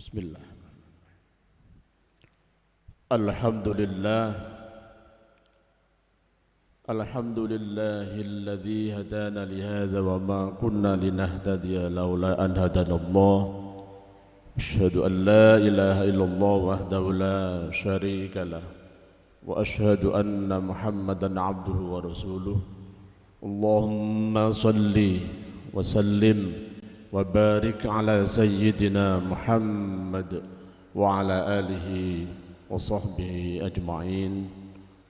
Bismillah. Alhamdulillah. Alhamdulillahilladzi hadana lihadza wa ma kunna linahtadiya laula an hadanallah. Asyhadu an la ilaha illallah wahdahu la syarika lah wa asyhadu anna Muhammadan abduhu wa rasuluh. Allahumma salli wa sallim wa barik ala sayyidina Muhammad wa ala alihi wa sahbihi ajma'in.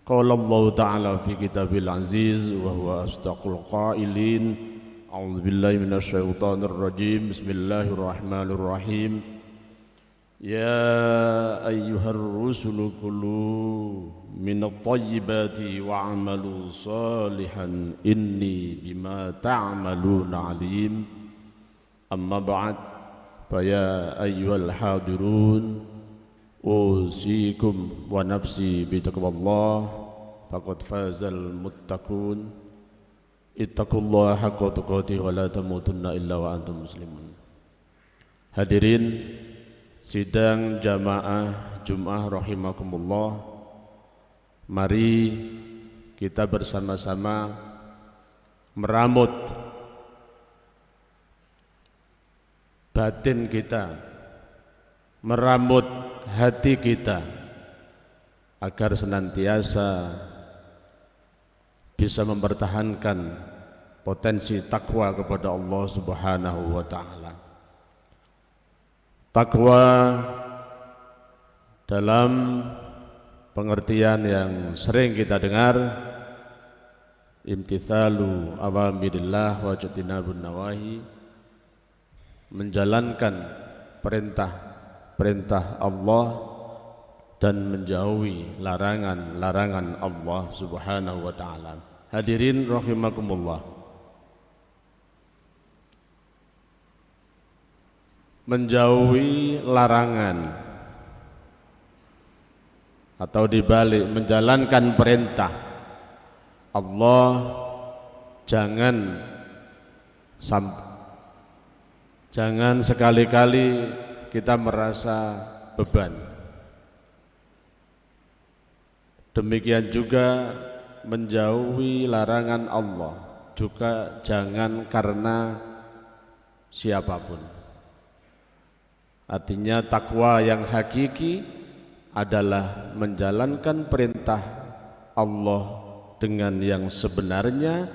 Qala Allah ta'ala fi kitabil aziz wa huwa asdaqul qailin. A'udzu billahi minasy syaithanir rajim. Bismillahirrahmanirrahim. Ya ayyuhar rusulu kulu minat thayyibati wa'malu salihan inni bima ta'maluna alim. Amma ba'd, faya ayyuhal hadirun, usikum wa nafsi bitaqwallah, faqad fazal muttaqun. Ittaqullaha haqqa tuqatih wa la tamutunna illa wa antum muslimun. Hadirin sidang jamaah Jumat rahimakumullah, mari kita bersama-sama meramut batin kita, meramut hati kita agar senantiasa bisa mempertahankan potensi takwa kepada Allah Subhanahu wa taala. Takwa dalam pengertian yang sering kita dengar, imtithalu awamirillah wa jatinabun nawahi, menjalankan perintah Allah dan menjauhi larangan Allah Subhanahu wa taala. Hadirin rahimakumullah, menjauhi larangan atau dibalik menjalankan perintah Allah, jangan sekali-kali kita merasa beban. Demikian juga menjauhi larangan Allah juga jangan karena siapapun. Artinya takwa yang hakiki adalah menjalankan perintah Allah dengan yang sebenarnya,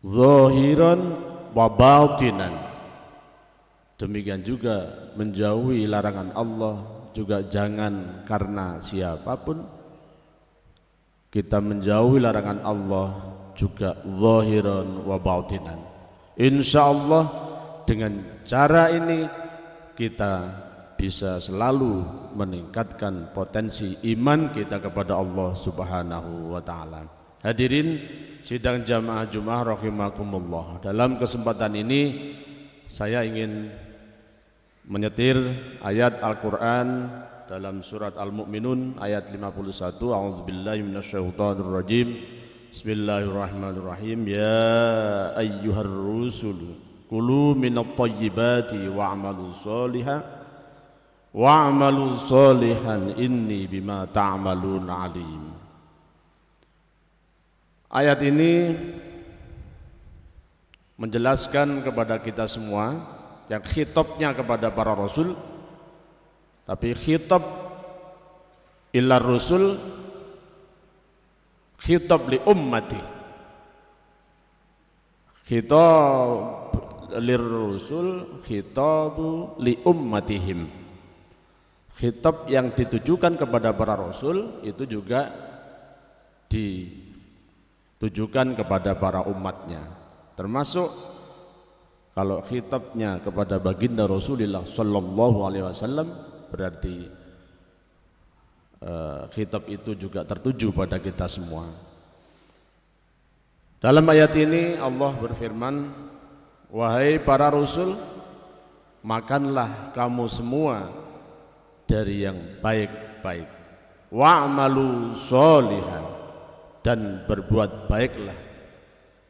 zahiran wa batinan. Demikian juga menjauhi larangan Allah juga jangan karena siapapun. Kita menjauhi larangan Allah juga zahiran wa batinan. Insyaallah dengan cara ini kita bisa selalu meningkatkan potensi iman kita kepada Allah Subhanahu wa taala. Hadirin sidang jamaah Jumat rahimakumullah, dalam kesempatan ini saya ingin menyetir ayat Al-Quran dalam surat Al-Mu'minun ayat 51. A'udzubillahi minasyaitonir rajim. Bismillahirrahmanirrahim. Ya ayyuhar rusul kulu minat thayyibati wa'malu salihan inni bima ta'malun alim. Ayat ini menjelaskan kepada kita semua yang khitabnya kepada para rasul, tapi khitab illa rusul, khitab li ummati, khitab lir rusul, khitabu li ummatihim. Khitab yang ditujukan kepada para rasul itu juga ditujukan kepada para umatnya, termasuk kalau khitabnya kepada baginda Rasulullah sallallahu alaihi wasallam berarti khitab itu juga tertuju pada kita semua. Dalam ayat ini Allah berfirman, wahai para rasul, makanlah kamu semua dari yang baik-baik, wa'malu sholihan, dan berbuat baiklah,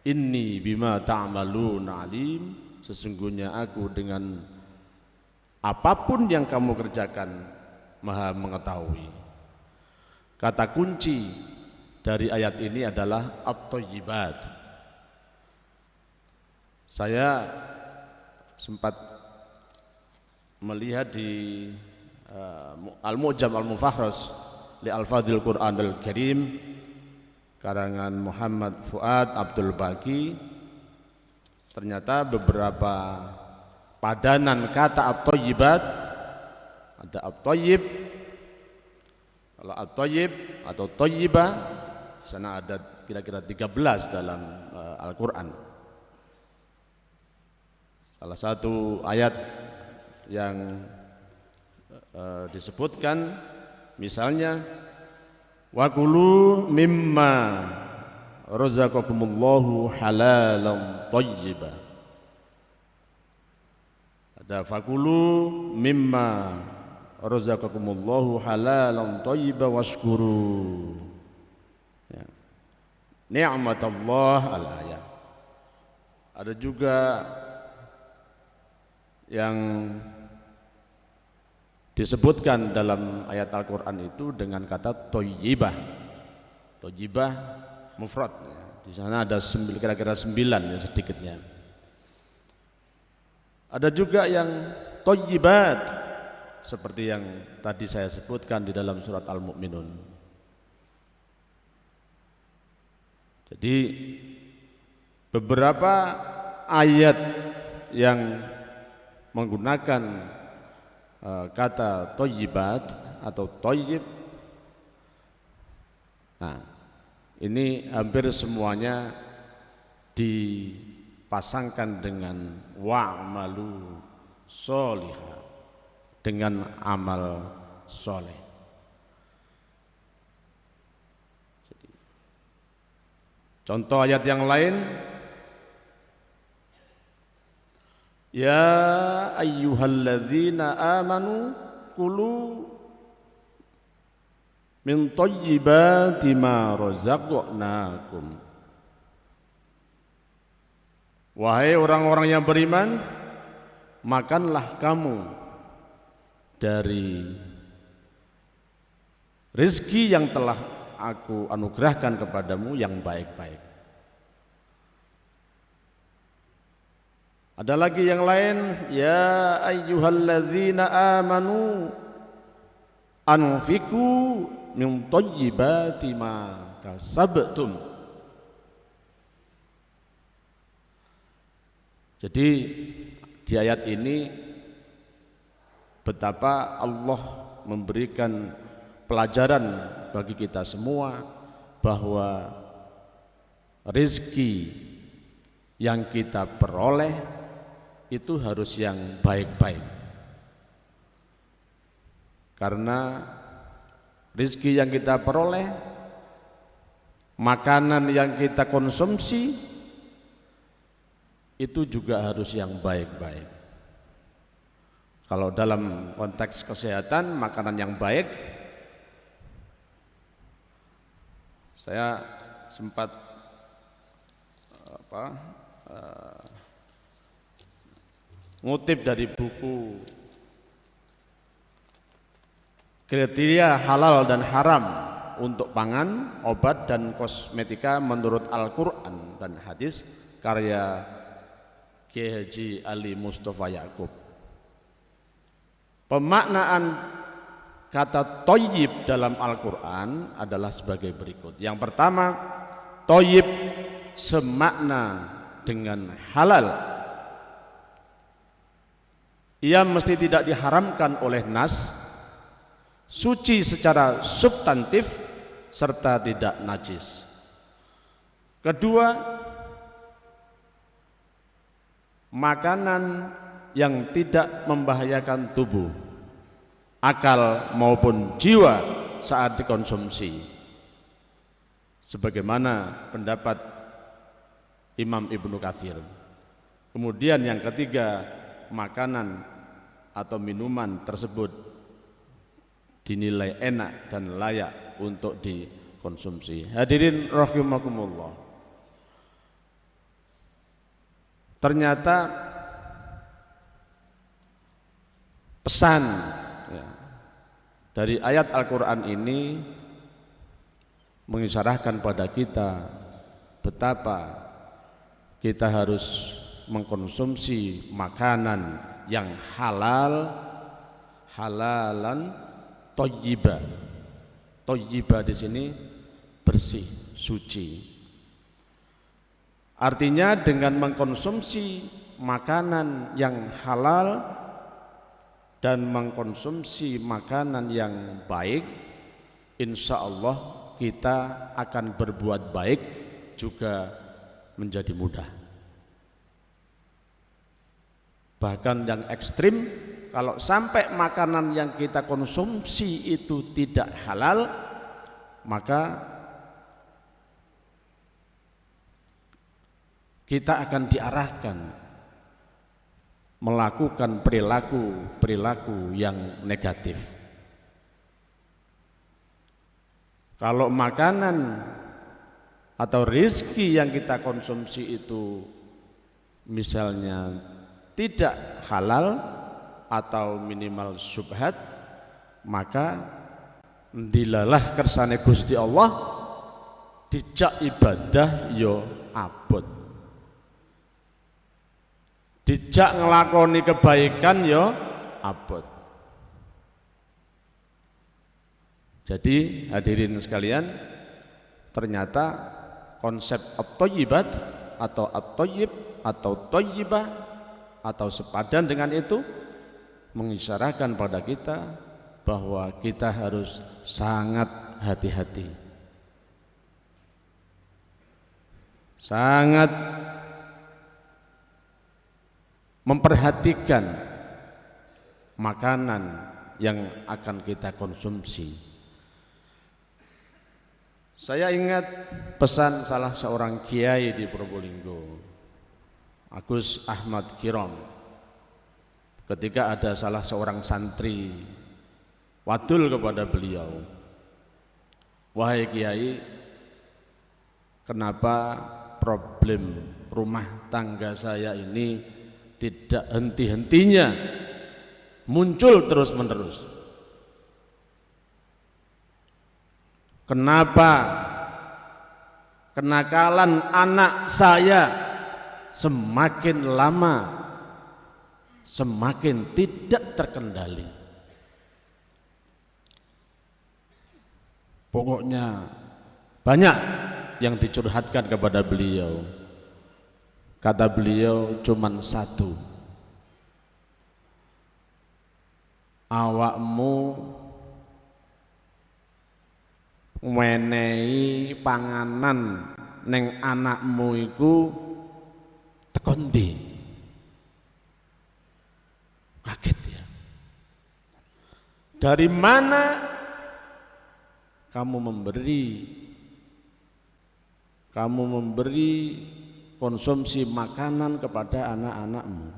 inni bima ta'malun alim, sesungguhnya aku dengan apapun yang kamu kerjakan Maha mengetahui. Kata kunci dari ayat ini adalah at-thayyibat. Saya sempat melihat di Al-Mu'jam Al-Mufakhras li Al-Fadhil Quran Al-Karim karangan Muhammad Fuad Abdul Baqi. Ternyata beberapa padanan kata at-thayyibat, ada at-thayyib, kalau at-thayyib atau thayyibah di sana ada kira-kira 13 dalam Al-Qur'an. Salah satu ayat yang disebutkan misalnya wa kulu mimma razaqakumullahu halalan thayyiba. Ada fakulu mimma razaqakumullahu halalan thayyiba washkuru. Ya. Ni'matallah al-ayat. Ada juga yang disebutkan dalam ayat Al-Qur'an itu dengan kata thayyibah. Thayyibah mufrad. Di sana ada kira-kira 9 ya sedikitnya. Ada juga yang thayyibat seperti yang tadi saya sebutkan di dalam surat Al-Mu'minun. Jadi beberapa ayat yang menggunakan kata thayyibat atau thayyib, nah ini hampir semuanya dipasangkan dengan wa'malu sholihah, dengan amal soleh. Contoh ayat yang lain, ya ayyuhalladzina amanu kulu min thayyibati ma razaqnakum. Wahai orang-orang yang beriman, makanlah kamu dari rezeki yang telah aku anugerahkan kepadamu yang baik-baik. Ada lagi yang lain, ya ayyuhalladzina amanu anfiqu min thayyibati ma kasabtum. Jadi di ayat ini betapa Allah memberikan pelajaran bagi kita semua bahwa rezeki yang kita peroleh itu harus yang baik-baik. Karena rezeki yang kita peroleh, makanan yang kita konsumsi itu juga harus yang baik-baik. Kalau dalam konteks kesehatan, makanan yang baik, saya sempat ngutip dari buku kriteria halal dan haram untuk pangan, obat dan kosmetika menurut Al-Qur'an dan hadis karya Kiai Haji Ali Mustafa Ya'qub. Pemaknaan kata thayyib dalam Al-Qur'an adalah sebagai berikut. Yang pertama, thayyib semakna dengan halal. Ia mesti tidak diharamkan oleh nas, suci secara substantif serta tidak najis. Kedua, makanan yang tidak membahayakan tubuh, akal maupun jiwa saat dikonsumsi, sebagaimana pendapat Imam Ibnu Katsir. Kemudian yang ketiga, makanan atau minuman tersebut dinilai enak dan layak untuk dikonsumsi. Hadirin rahimakumullah. Ternyata pesan ya, dari ayat Al-Quran ini mengisyaratkan pada kita betapa kita harus mengkonsumsi makanan yang halal, halalan thayyibah. Thayyibah di sini bersih, suci. Artinya dengan mengkonsumsi makanan yang halal dan mengkonsumsi makanan yang baik, insya Allah kita akan berbuat baik juga menjadi mudah. Bahkan yang ekstrim, kalau sampai makanan yang kita konsumsi itu tidak halal, maka kita akan diarahkan melakukan perilaku yang negatif. Kalau makanan atau rezeki yang kita konsumsi itu misalnya tidak halal atau minimal syubhat, maka dilalah kersane Gusti Allah dijak ibadah yo abot, dijak ngelakoni kebaikan yo abot. Jadi hadirin sekalian, ternyata konsep at-thayyibat atau at-thayyib atau thayyibah atau sepadan dengan itu mengisyaratkan pada kita bahwa kita harus sangat hati-hati, sangat memperhatikan makanan yang akan kita konsumsi. Saya ingat pesan salah seorang kiai di Probolinggo, Agus Ahmad Kirom, ketika ada salah seorang santri wadul kepada beliau, "Wahai kiai, kenapa problem rumah tangga saya ini tidak henti-hentinya muncul terus-menerus? Kenapa kenakalan anak saya semakin lama semakin tidak terkendali?" Pokoknya banyak yang dicurhatkan kepada beliau. Kata beliau cuman satu, "Awakmu menehi panganan neng anakmu iku tekon ndi?" Kaget dia. Dari mana kamu memberi konsumsi makanan kepada anak-anakmu?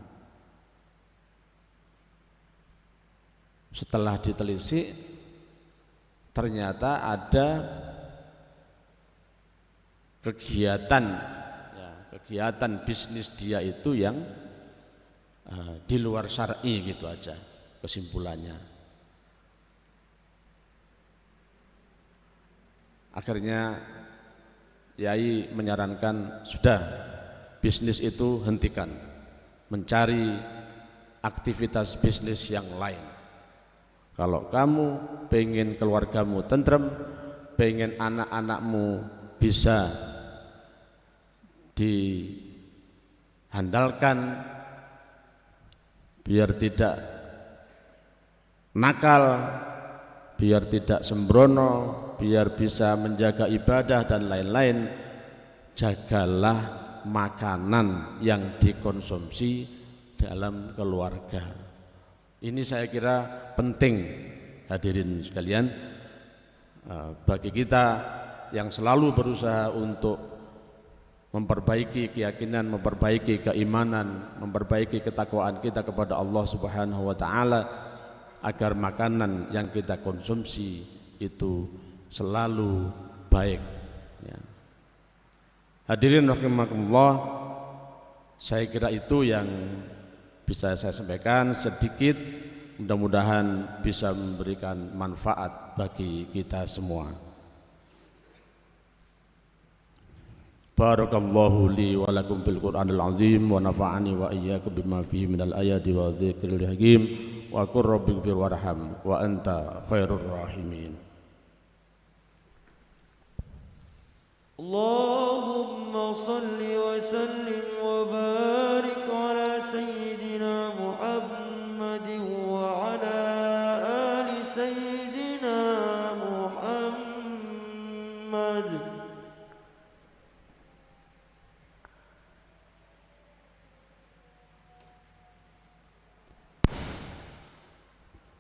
Setelah ditelisik, ternyata ada kegiatan bisnis dia itu yang di luar syar'i, gitu aja kesimpulannya. Akhirnya Yai menyarankan, sudah, bisnis itu hentikan, mencari aktivitas bisnis yang lain. Kalau kamu pengen keluargamu tentrem, pengen anak-anakmu bisa dihandalkan biar tidak nakal, biar tidak sembrono, biar bisa menjaga ibadah dan lain-lain, jagalah makanan yang dikonsumsi dalam keluarga. Ini saya kira penting, hadirin sekalian, bagi kita yang selalu berusaha untuk memperbaiki keyakinan, memperbaiki keimanan, memperbaiki ketakwaan kita kepada Allah Subhanahu wa taala, agar makanan yang kita konsumsi itu selalu baik ya. Hadirin rahimakumullah, saya kira itu yang bisa saya sampaikan sedikit mudah-mudahan bisa memberikan manfaat bagi kita semua. Barakallahu li wa lakum bil Qur'anil azim wa nafa'ani wa iyyakum bima fihi minal ayati wa dzikril hakim wa qur rabbighfir warham wa anta khairur rahimin. Allahumma salli wa sallim wa barik ala sayyidina Muhammadin wa ala ali sayyidina Muhammad.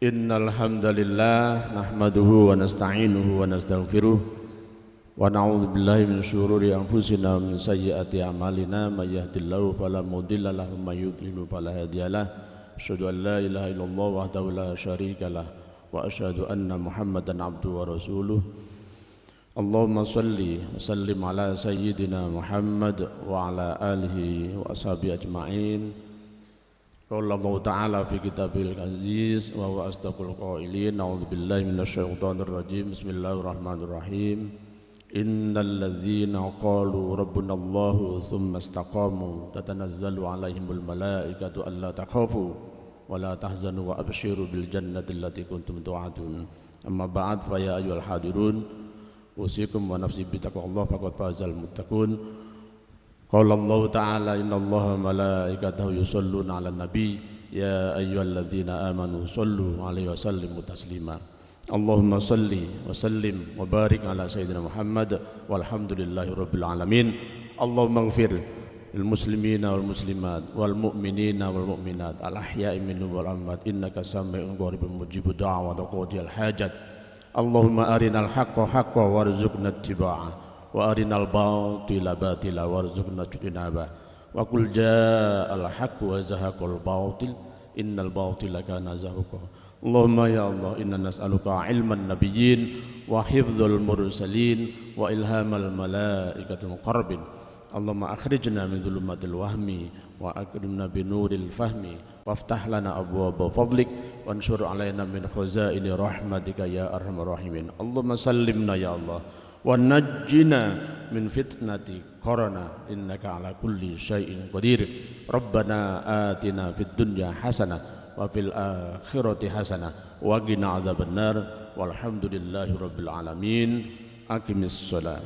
Innal hamdalillah nahmaduhu wa nasta'inuhu wa nastaghfiruh wa na'udzu billahi min syururi anfusina wa min sayyiati a'malina may yahdihillahu fala mudilla lahu wa may yudlil fala hadiyalah. Asyhadu an la ilaha illallah wahdahu la syarikalah wa asyhadu anna Muhammadan abduhu wa rasuluh. Allahumma shalli wa sallim ala sayyidina Muhammad wa ala alihi wa ashabihi ajma'in. Qala Allah Ta'ala fi kitabil aziz wa huwa asdaqul qailin. A'udzu billahi minasyaitonir rajim. Bismillahirrahmanirrahim. Innal ladzina qalu rabbuna Allahu tsumma istaqamu tatanazzalu 'alaihimul malaikatu alla takhafu wa la tahzanu wa abshiru bil jannati allati kuntum tu'adun. Amma ba'd fa ya ayyuhal hadirun usikum wa nafsi bi taqwallah faqad fazal muttaqun. Qala Allah Ta'ala innallaha malaikatahu yusholluna 'alan nabi ya ayyuhalladzina amanu shollu 'alaihi wa sallimu taslima. Allahumma shalli wa sallim wa barik ala sayyidina Muhammad walhamdulillahi rabbil alamin. Allahumma ighfir lil muslimina wal muslimat wal mu'minina wal mu'minat al ahya'i minhum wal amwat innaka sami'un qaribun mujibud da'wat wa qadiyal hajat. Allahumma arinal haqqa haqqan warzuqna ittiba'ah wa arinal batila batila warzuqna ijtinabah wa qul ja'al haqqu wa zahaqal batil innal batila kana zahuqa. Allahumma ya Allah inna nas'aluka ilman nabiyyin wa hifdzal mursalin wa ilhamal malaikatil muqarrabin. Allahumma akhrijna min dhulumatil wahmi wa akrimna binuril fahmi waftah lana abwaaba fadlik wanshur alaina min khazaini rahmatika ya arhamar rahimin. Allahumma sallimna ya Allah wa najjina min fitnati corona innaka ala kulli syai'in qadir. Rabbana atina fid dunya hasanah wa fil akhirati hasanah wa qina adzabannar walhamdulillahi rabbil alamin. Aqimis shalah.